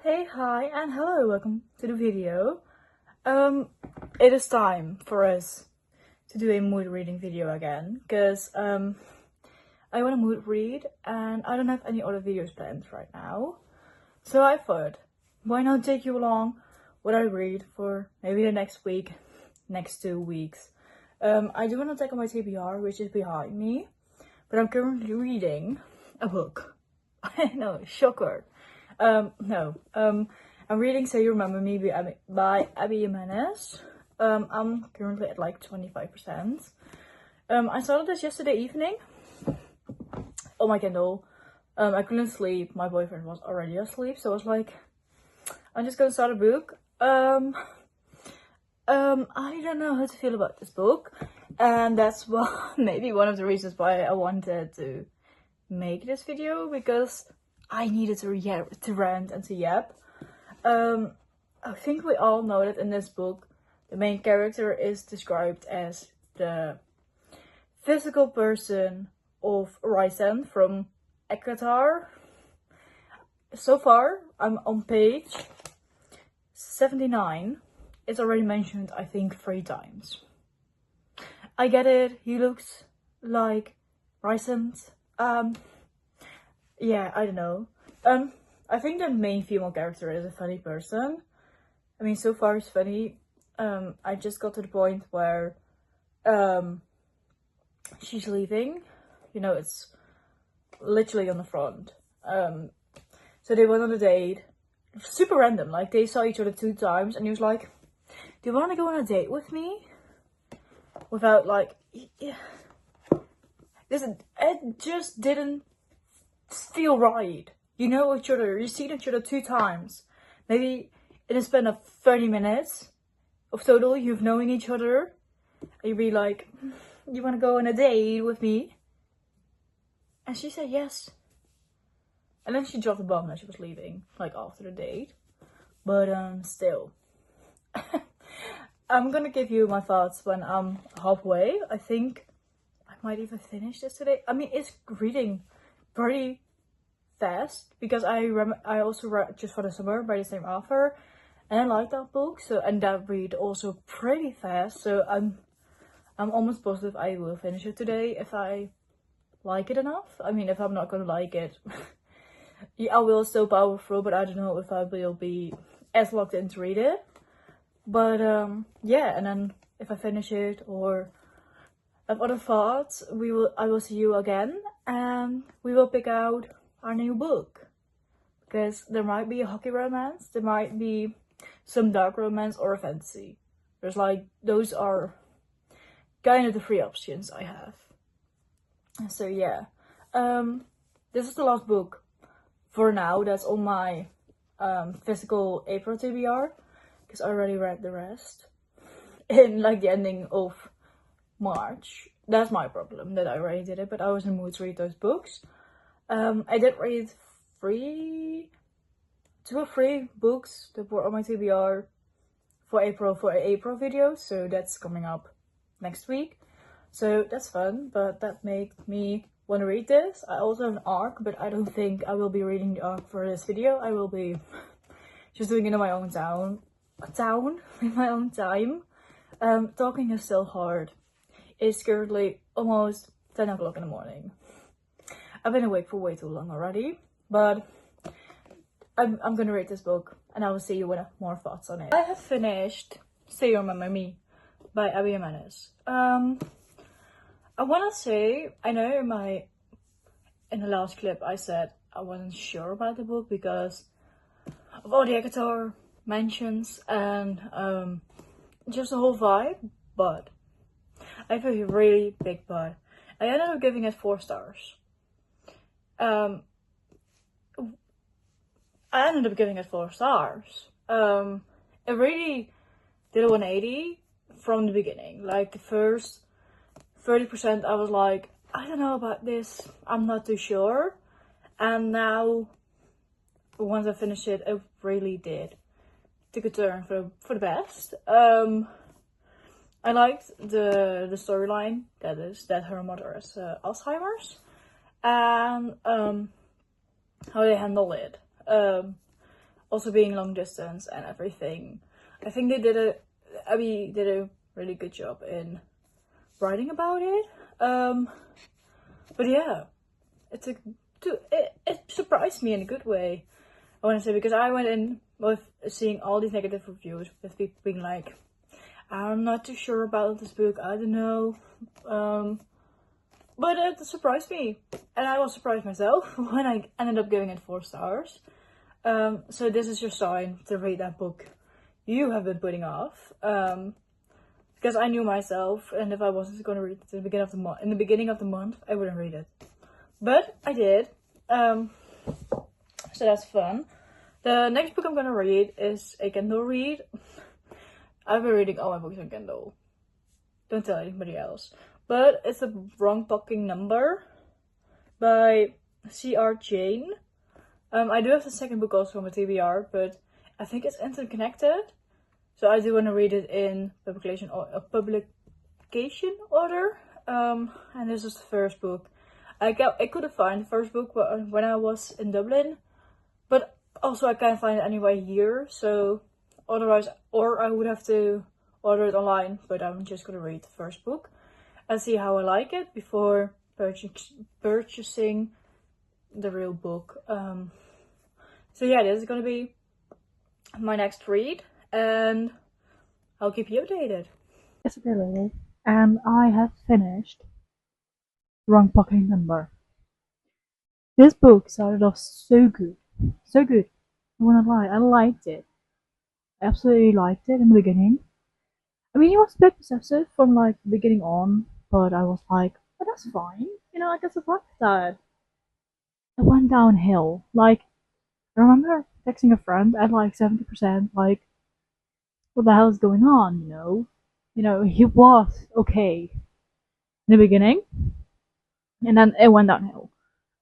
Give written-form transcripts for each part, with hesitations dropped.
Hey, hi, and hello, welcome to the video. It is time for us to do a mood reading video again, because I want to mood read, and I don't have any other videos planned right now. So I thought, why not take you along what I read for maybe the next week, next 2 weeks. I do want to take on my TBR, which is behind me, but I'm currently reading a book. I know, shocker. I'm reading Say You Remember Me by Abby Jimenez. I'm currently at like 25%. I started this yesterday evening on my Kindle. I couldn't sleep. My boyfriend was already asleep, so I was like, I'm just gonna start a book. I don't know how to feel about this book, and that's maybe one of the reasons why I wanted to make this video, because I needed to rant and to yap. I think we all know that in this book, the main character is described as the physical person of Rysand from ECOTAR. So far, I'm on page 79. It's already mentioned, I think, 3 times. I get it, he looks like Rysand. Yeah, I don't know. I think the main female character is a funny person. I mean, so far it's funny. I just got to the point where she's leaving. You know, it's literally on the front. So they went on a date. Super random. Like, they saw each other 2 times, and he was like, do you want to go on a date with me? Without, like, yeah. Listen, it just didn't feel right. You know each other, you see each other 2 times. Maybe in a span of 30 minutes of total, you've known each other. And you'd be like, you want to go on a date with me? And she said yes. And then she dropped the bomb that she was leaving, like after the date. But still. I'm gonna give you my thoughts when I'm halfway. I think I might even finish this today. I mean, it's reading pretty fast, because I also read Just for the Summer by the same author, and I like that book, so, and that read also pretty fast, so I'm almost positive I will finish it today if I like it enough. I mean, if I'm not gonna like it, yeah, I will still power through, but I don't know if I will be as locked in to read it. But yeah, and then if I finish it or have other thoughts, I will see you again, and we will pick out our new book, because there might be a hockey romance, there might be some dark romance, or a fantasy. There's like, those are kind of the 3 options I have. So yeah, this is the last book for now that's on my physical April TBR, because I already read the rest in like the ending of March. That's my problem, that I already did it, but I was in the mood to read those books. I did read 2 or 3 books that were on my TBR for April video, so that's coming up next week. So that's fun, but that made me want to read this. I also have an ARC, but I don't think I will be reading the ARC for this video. I will be just doing it in my own in my own time. Talking is still hard. It's currently almost 10 o'clock in the morning. I've been awake for way too long already, but I'm gonna read this book, and I will see you with more thoughts on it. I have finished Say You Remember Me by Abby Jimenez. I wanna say, I know in the last clip I said I wasn't sure about the book because of all the ECOTAR mentions and just the whole vibe, but I have a really big but. I ended up giving it 4 stars. I ended up giving it 4 stars. It really did a 180 from the beginning. Like, the first 30% I was like, I don't know about this, I'm not too sure. And now, once I finished it, it really did take a turn for the best. I liked the storyline, that is that her mother has also being long distance and everything. I think they did a really good job in writing about it. But yeah, it surprised me in a good way, I want to say, because I went in with seeing all these negative reviews with people being like, I'm not too sure about this book, I don't know. But it surprised me, and I was surprised myself when I ended up giving it 4 stars. So this is your sign to read that book you have been putting off. Because I knew myself, and if I wasn't going to read it in the beginning of the month, I wouldn't read it. But I did. So that's fun. The next book I'm gonna read is a Kindle read. I've been reading all my books on Kindle. Don't tell anybody else. But it's The Wrong Fucking Number by C.R. Jane. I do have the second book also on my TBR, but I think it's interconnected. So I do want to read it in publication order. And this is the first book. I couldn't find the first book when I was in Dublin, but also I can't find it anywhere here. So otherwise, or I would have to order it online. But I'm just gonna read the first book and see how I like it before purchasing the real book. So yeah, this is gonna be my next read, and I'll keep you updated. Yes, Lily. And I have finished Wrong Fucking Number. This book started off so good. So good. I wanna lie, I liked it. I absolutely liked it in the beginning. I mean, he was a bit possessive from like the beginning on, but I was like, oh, that's fine. You know, I can survive that. It went downhill. Like, I remember texting a friend at like 70%, like, what the hell is going on, you know? You know, he was okay in the beginning, and then it went downhill.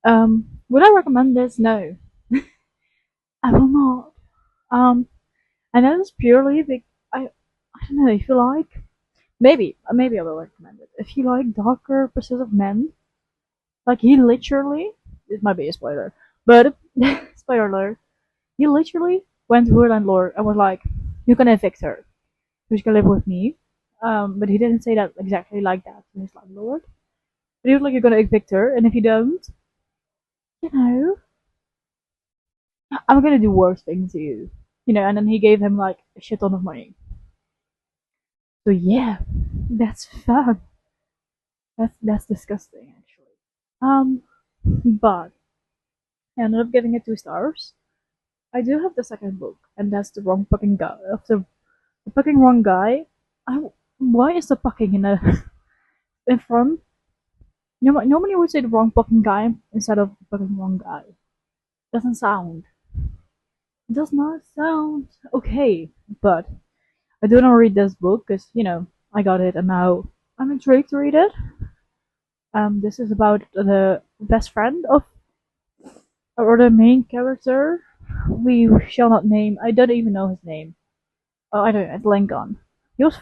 Would I recommend this? No. I will not. And that is purely because I don't know, if you like, maybe I will recommend it. If you like darker pursuits of men, like he literally, this might be a spoiler, but spoiler alert, he literally went to her landlord and was like, "You can evict her, so she can live with me." But he didn't say that exactly like that to his landlord. But he was like, "You're gonna evict her, and if you don't, you know, I'm gonna do worse things to you." You know, and then he gave him like a shit ton of money. So yeah, that's fun. That's disgusting actually. But I ended up giving it 2 stars. I do have the second book, and that's the wrong fucking guy. Of the fucking wrong guy. Why is the fucking in the in front? You know, normally we say the wrong fucking guy instead of the fucking wrong guy. Doesn't sound. It does not sound okay. But I do not read this book because you know I got it, and now I'm intrigued to read it. This is about the best friend of or the main character. We shall not name. I don't even know his name. Oh, I don't know. It's Lincoln. He was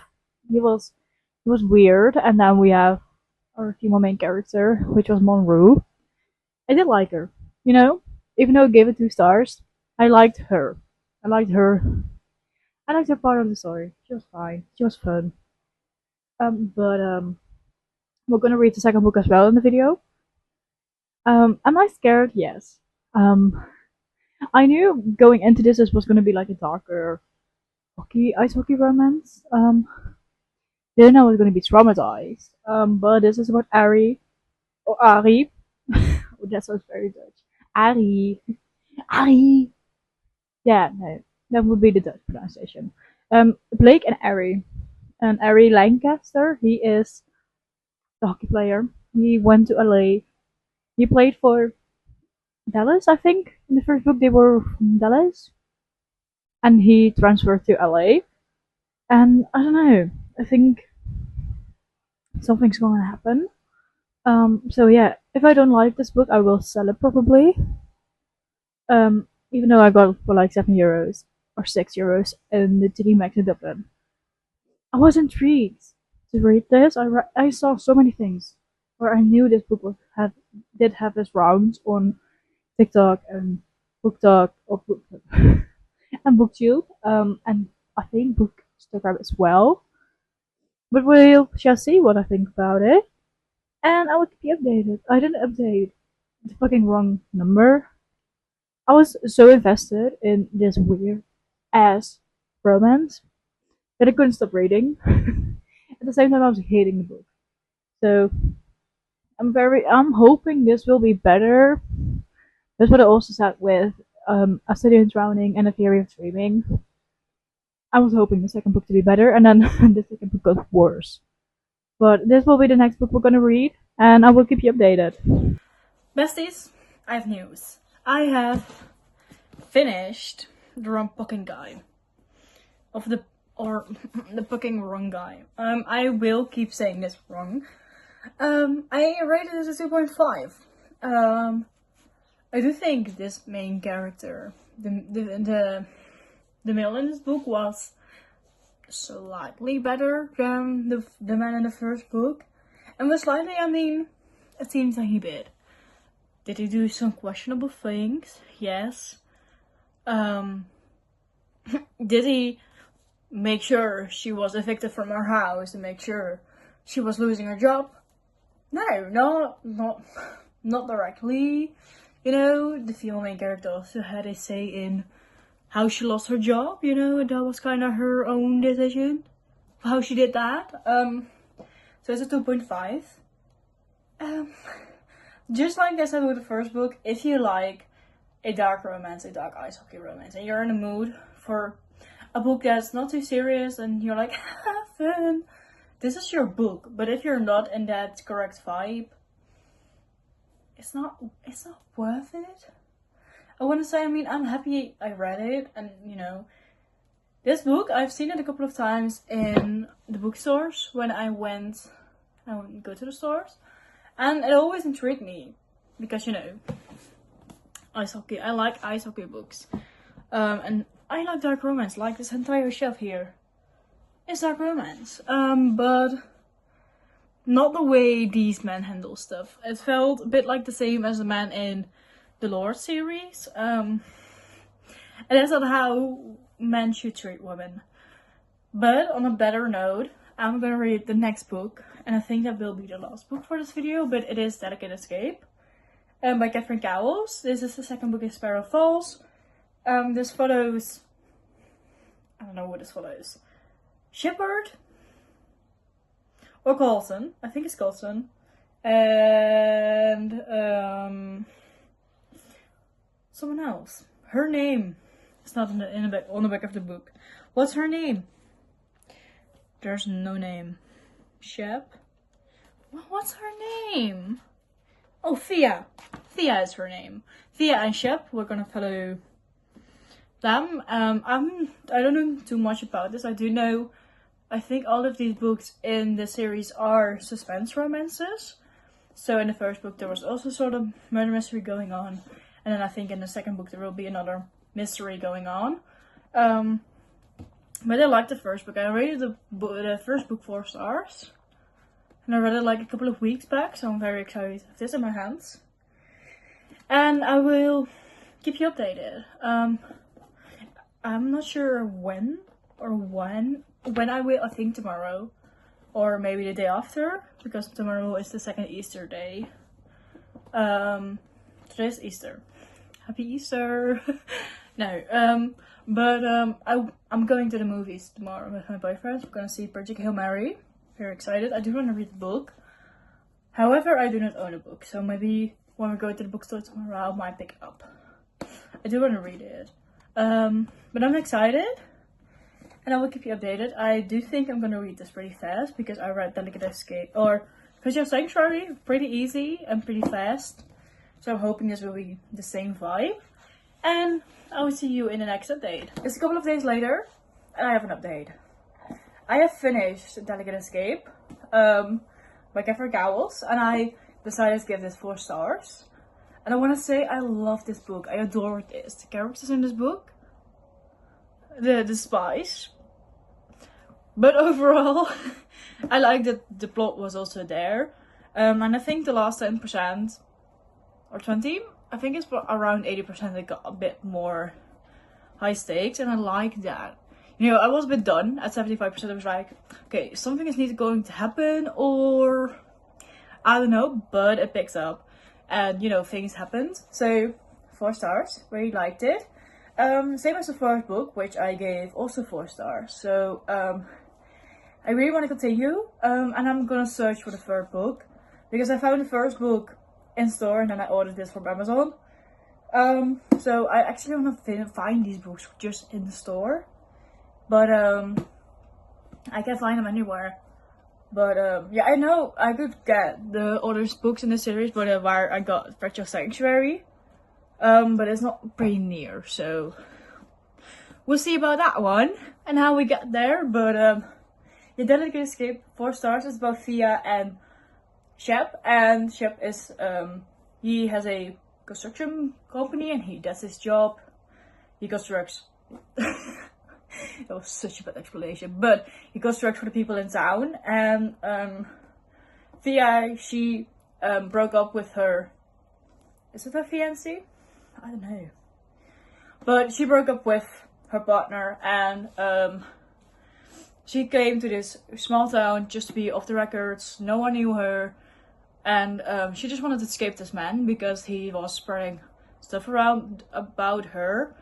he was he was weird, and then we have our female main character, which was Monroe. I did like her, you know. Even though I gave it 2 stars, I liked her. I liked her. I liked her part of the story. She was fine. She was fun. But we're gonna read the second book as well in the video. Am I scared? Yes. Um, I knew going into this was gonna be like a darker ice hockey romance. Didn't know I was gonna be traumatized. But this is about Ari or Ari. Oh, that sounds very Dutch. Ari. Ari. Yeah, no, that would be the Dutch pronunciation. Blake and Ari. And Ari Lancaster, he is the hockey player. He went to LA. He played for Dallas, I think. In the first book, they were from Dallas. And he transferred to LA. And I don't know, I think something's going to happen. So yeah, if I don't like this book, I will sell it probably. Even though I got it for like €7 or €6 in the TD Maxx in Dublin. I was intrigued to read this. I saw so many things where I knew this book did have its rounds on TikTok and BookTok or and BookTube, and I think Bookstagram as well. But we shall see what I think about it, and I will keep you updated. I didn't update the fucking wrong number. I was so invested in this weird ass romance that I couldn't stop reading. At the same time, I was hating the book. So I'm hoping this will be better. That's what I also said with A Study in Drowning and A Theory of Dreaming. I was hoping the second book to be better, and then the second book got worse. But this will be the next book we're gonna read, and I will keep you updated. Besties, I have news. I have finished the wrong fucking guy. The fucking wrong guy. I will keep saying this wrong. I rated it as a 2.5. I do think this main character, the male in this book, was slightly better than the man in the first book. And with slightly, I mean a teeny tiny bit. Did he do some questionable things? Yes. Did he make sure she was evicted from her house and make sure she was losing her job? No, not directly. You know, the female main character also had a say in how she lost her job, you know, and that was kind of her own decision how she did that. So it's a 2.5. Just like I said with the first book, if you like a dark romance, a dark ice hockey romance, and you're in the mood for a book that's not too serious and you're like, have fun, this is your book. But if you're not in that correct vibe, it's not worth it. I want to say, I mean, I'm happy I read it, and you know, this book, I've seen it a couple of times in the bookstores when I would go to the stores, and it always intrigued me, because you know, ice hockey, I like ice hockey books, and I like dark romance, like this entire shelf here is dark romance, but not the way these men handle stuff. It felt a bit like the same as the man in the Lord series, and that's not how men should treat women. But on a better note, I'm gonna read the next book, and I think that will be the last book for this video, but it is Delicate Escape, by Catherine Cowles. This is the second book in Sparrow Falls. This follows, I don't know what this follows, Shepard? Or Colton, I think it's Colton, and someone else. Her name is not on the back of the book. What's her name? There's no name. Shep? What's her name? Oh, Thea. Thea is her name. Thea and Shep, we're gonna follow them. I don't know too much about this. I think all of these books in the series are suspense romances. So in the first book there was also sort of murder mystery going on. And then I think in the second book there will be another mystery going on. But I liked the first book. I rated the first book 4 stars. And I read it like a couple of weeks back, so I'm very excited to have this in my hands. And I will keep you updated. I'm not sure when I will. I think tomorrow, or maybe the day after, because tomorrow is the second Easter day. Today's Easter. Happy Easter! No, I'm going to the movies tomorrow with my boyfriend. We're gonna see Project Hail Mary. Very excited. I do want to read the book. However, I do not own a book, so maybe when we go to the bookstore tomorrow, I might pick it up. I do want to read it. But I'm excited, and I will keep you updated. I do think I'm gonna read this pretty fast because I read Delicate Escape or Vision Sanctuary pretty easy and pretty fast. So I'm hoping this will be the same vibe. And I will see you in the next update. It's a couple of days later, and I have an update. I have finished Delicate Escape by Catherine Cowles, and I decided to give this 4 stars. And I want to say I love this book. I adore this. The characters in this book, the spies. But overall, I like that the plot was also there. And I think the last 10% or 20, I think it's around 80%, it got a bit more high stakes, and I like that. You know, I was a bit done at 75%. I was like, okay, something is neither going to happen or I don't know, but it picks up and, you know, things happened. So 4 stars, really liked it. Same as the first book, which I gave also 4 stars. So I really want to continue, and I'm gonna search for the third book because I found the first book in store and then I ordered this from Amazon. So I actually want to find these books just in the store, but I can't find them anywhere. But yeah, I know I could get the other books in the series, but where I got Fractal Sanctuary, but it's not very near, so we'll see about that one and how we get there. But yeah, Delicate Escape, 4 stars. It's about Thea and Shep, and Shep is he has a construction company and he does his job. He constructs. That was such a bad explanation, but he constructs for the people in town. And Thea, she broke up with her. Is it her fiancé? I don't know. But she broke up with her partner, and she came to this small town just to be off the records. No one knew her. And she just wanted to escape this man because he was spreading stuff around about her.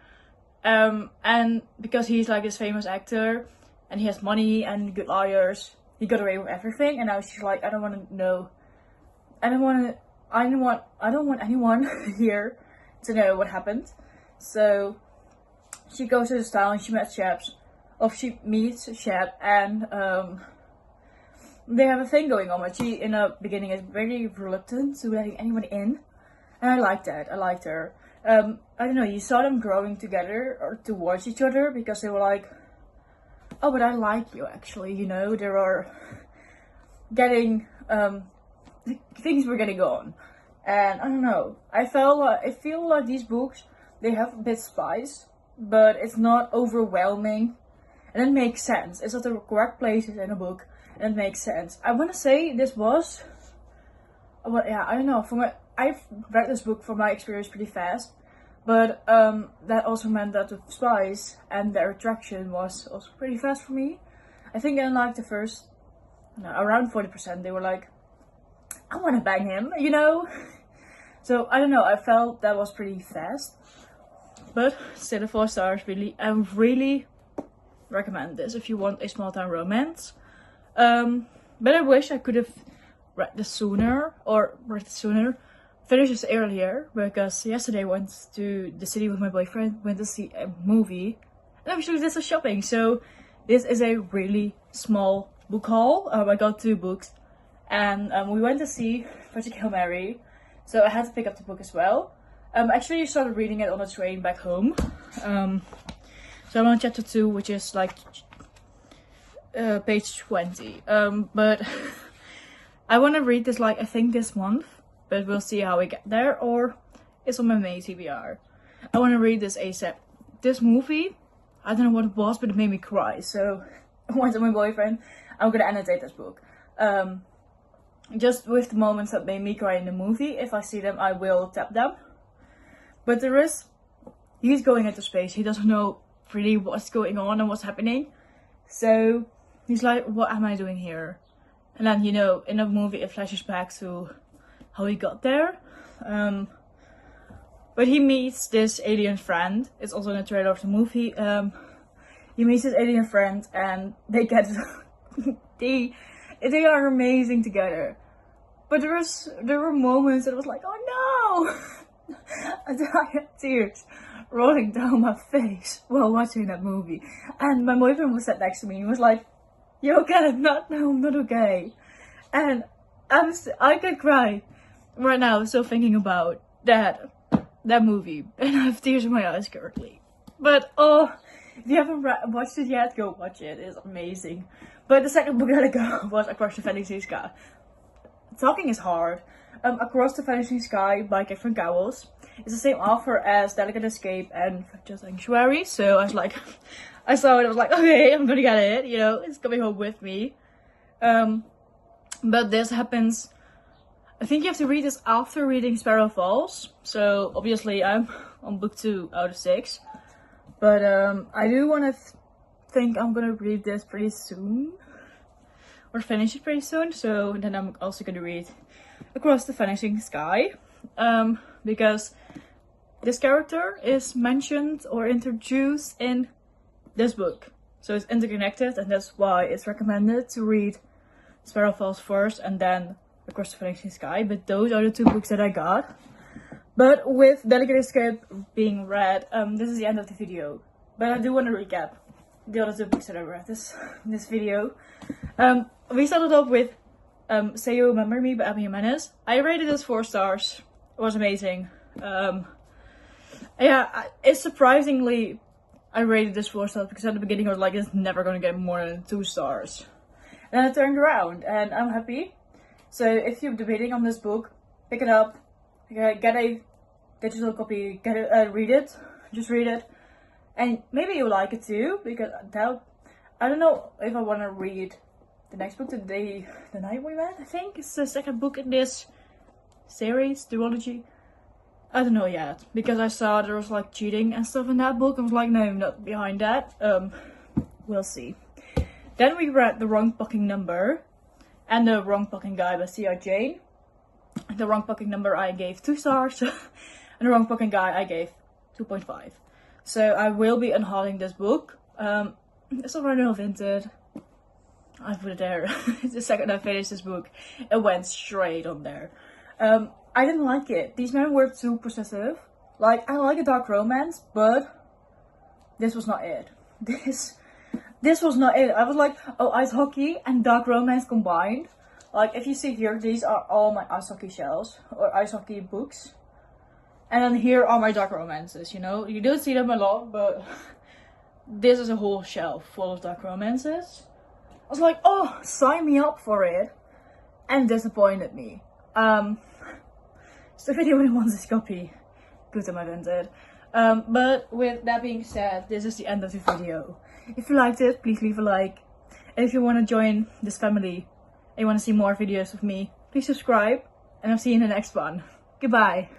And because he's like this famous actor and he has money and good lawyers, he got away with everything. And now she's like, I don't want to know. I don't want anyone here to know what happened. So she goes to this town. She meets Shep, and they have a thing going on, but she in the beginning is very reluctant to letting anyone in, and I liked that. I liked her. I don't know, you saw them growing together or towards each other because they were like, oh, but I like you actually, you know. They were getting things were getting on, and I don't know, I feel like these books, they have a bit spice, but it's not overwhelming, and it makes sense. It's at the correct places in a book. And it makes sense. I want to say this was, well, yeah, I don't know. I've read this book from my experience pretty fast, but that also meant that the spice and their attraction was also pretty fast for me. I think in like the first, around 40%, they were like, I want to bang him, you know. So I don't know. I felt that was pretty fast, but still a 4 stars. Really, I really recommend this if you want a small town romance. But I wish I could have read this sooner, finished this earlier, because yesterday I went to the city with my boyfriend, went to see a movie, and actually did some shopping. So this is a really small book haul. I got 2 books, and we went to see Project Hail Mary, so I had to pick up the book as well. Actually I started reading it on the train back home. So I'm on chapter 2, which is like page 20, but I want to read this like I think this month, but we'll see how we get there, or it's on my May TBR. I want to read this ASAP. This movie, I don't know what it was, but it made me cry, so I went to my boyfriend, I'm gonna annotate this book, just with the moments that made me cry in the movie. If I see them, I will tap them, but he's going into space, he doesn't know really what's going on and what's happening, so he's like, what am I doing here? And then, you know, in the movie it flashes back to how he got there. But he meets this alien friend. It's also in the trailer of the movie. He meets his alien friend and they get they are amazing together. But there were moments that I was like, oh no! And I had tears rolling down my face while watching that movie. And my boyfriend was sat next to me and was like, you okay? No, I'm not okay. And I could cry right now still thinking about that movie. And I have tears in my eyes currently. But oh, if you haven't watched it yet, go watch it. It's amazing. But the second book that I got was Across the Vanishing Sky. Talking is hard. Across the Vanishing Sky by Catherine Cowles. It's the same author as Delicate Escape and Fractal Sanctuary. So I was like, I saw it, I was like, okay, I'm gonna get it, you know, it's coming home with me. But this happens, I think you have to read this after reading Sparrow Falls. So obviously I'm on book 2 out of 6. But I do want to think I'm gonna read this pretty soon, or finish it pretty soon. So then I'm also gonna read Across the Vanishing Sky, because this character is mentioned or introduced in this book, so it's interconnected, and that's why it's recommended to read Sparrow Falls first and then Across the Vanishing Sky. But those are the two books that I got. But with Delicate Escape being read, this is the end of the video. But I do want to recap the other two books that I read this video. We started off with Say You Remember Me by Abby Jimenez. I rated this 4 stars. It was amazing. Yeah, it's surprisingly, I rated this 4 stars because at the beginning I was like, it's never gonna get more than 2 stars. And then it turned around and I'm happy. So if you're debating on this book, pick it up, get a digital copy, read it, just read it. And maybe you like it too, because I don't know if I want to read the next book, The Night We Met, I think. It's the second book in this series, duology. I don't know yet, because I saw there was like cheating and stuff in that book. I was like, no, I'm not behind that. We'll see. Then we read The Wrong Fucking Number and The Wrong Fucking Guy by C.R. Jane. The Wrong Fucking Number I gave 2 stars, and The Wrong Fucking Guy I gave 2.5. So I will be unhauling this book. It's already Vinted. I put it there. The second I finished this book, it went straight on there. I didn't like it. These men were too possessive. Like, I like a dark romance, but this was not it. This was not it. I was like, oh, ice hockey and dark romance combined. Like, if you see here, these are all my ice hockey shells, or ice hockey books. And then here are my dark romances, you know? You don't see them a lot, but this is a whole shelf full of dark romances. I was like, oh, sign me up for it. And disappointed me. So if anyone wants this copy, go to my Vinted. But with that being said, this is the end of the video. If you liked it, please leave a like. And if you want to join this family and you want to see more videos of me, please subscribe. And I'll see you in the next one. Goodbye.